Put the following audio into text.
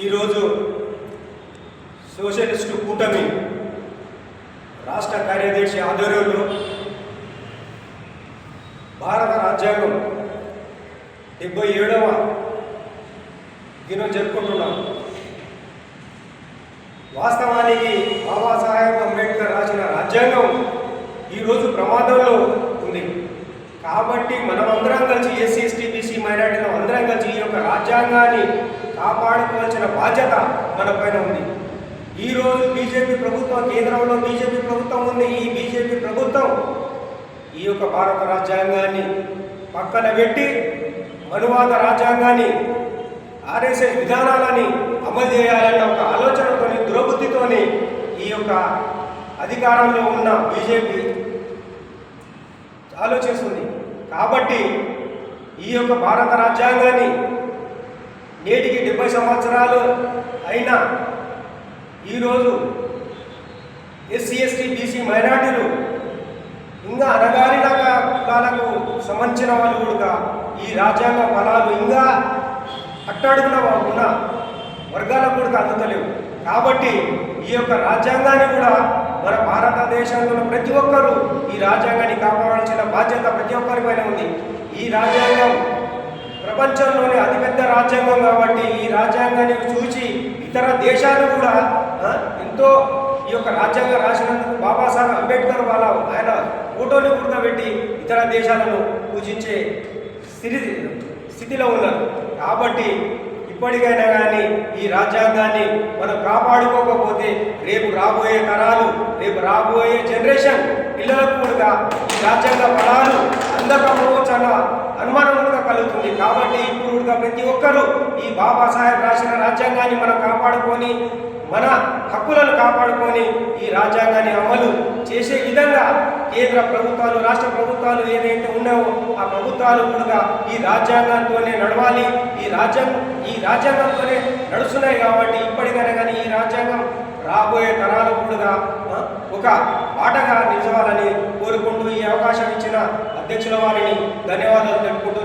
ఈరోజు సోషలిస్టు కూటమి రాష్ట్ర కార్యదర్శి ఆధ్వర్యంలో భారత రాజ్యాంగం 77వ దినం జరుపుకుంటున్నాం. వాస్తవానికి బాబాసాహెబ్ అంబేద్కర్ రాసిన రాజ్యాంగం ఈరోజు ప్రమాదంలో ఉంది. కాబట్టి మనమందరం కలిసి ఎస్సీ ఎస్టీ బీసీ మైనారిటీలు అందరం కలిసి ఈ యొక్క రాజ్యాంగాన్ని కాపాడుకోవాల్సిన బాధ్యత మన పైన ఉంది. ఈరోజు బీజేపీ ప్రభుత్వం, కేంద్రంలో బీజేపీ ప్రభుత్వం ఉంది. ఈ బీజేపీ ప్రభుత్వం ఈ యొక్క భారత రాజ్యాంగాన్ని పక్కన పెట్టి మనువాద రాజ్యాంగాన్ని, ఆర్ఎస్ఎస్ విధానాలని అమలు చేయాలన్న ఒక ఆలోచనతోని, దురబుద్ధితోని ఈ యొక్క అధికారంలో ఉన్న బీజేపీ ఆలోచిస్తుంది. కాబట్టి ఈ యొక్క భారత రాజ్యాంగాన్ని నేటికి 70 సంవత్సరాలు అయినా ఈరోజు ఎస్సీ ఎస్టీ బీసీ మైనార్టీలు ఇంకా అనగారిన కులాలకు సంబంధించిన వాళ్ళు కూడా ఈ రాజ్యాంగ ఫలాలు ఇంకా అట్టడుగున ఉన్న వర్గాలకు కూడా అందుతలేవు. కాబట్టి ఈ యొక్క రాజ్యాంగాన్ని కూడా మన భారతదేశంలో ప్రతి ఒక్కరూ ఈ రాజ్యాంగాన్ని కాపాడాల్సిన బాధ్యత ప్రతి ఒక్కరి పైన ఉంది. ఈ రాజ్యాంగం ప్రపంచంలోనే అతిపెద్ద రాజ్యాంగం కాబట్టి ఈ రాజ్యాంగాన్ని చూసి ఇతర దేశాలు కూడా ఎంతో ఈ యొక్క రాజ్యాంగం రాసినందుకు బాబాసాహెబ్ అంబేద్కర్ ఆయన ఫోటోని కూర్చోబెట్టి ఇతర దేశాలను పూజించే స్థితిలో ఉన్నారు. కాబట్టి ఇప్పటికైనా కానీ ఈ రాజ్యాంగాన్ని మనం కాపాడుకోకపోతే రేపు రాబోయే తరాలు, రేపు రాబోయే జనరేషన్ పిల్లలకు కూడా ఈ రాజ్యాంగ ఫలాలు అందకపోవచ్చు అన్న అనుమానం కూడా కలుగుతుంది. కాబట్టి ఇప్పుడు కూడా ప్రతి ఒక్కరూ ఈ బాబాసాహెబ్ రాసిన రాజ్యాంగాన్ని మనం కాపాడుకొని, మన హక్కులను కాపాడుకొని ఈ రాజ్యాంగాన్ని అమలు చేసే విధంగా కేంద్ర ప్రభుత్వాలు, రాష్ట్ర ప్రభుత్వాలు ఏదైతే ఉన్నాయో ఆ ప్రభుత్వాలు కూడా ఈ రాజ్యాంగంతోనే నడవాలి. ఈ రాజ్యాంగంతోనే నడుస్తున్నాయి. కాబట్టి ఇప్పటికైనా కానీ ఈ రాజ్యాంగం రాబోయే తరాలు కూడా ఒక బాటగా నిలవాలని కోరుకుంటూ ఈ అవకాశం ఇచ్చిన అధ్యక్షుల వారిని ధన్యవాదాలు తెలుపుకుంటూ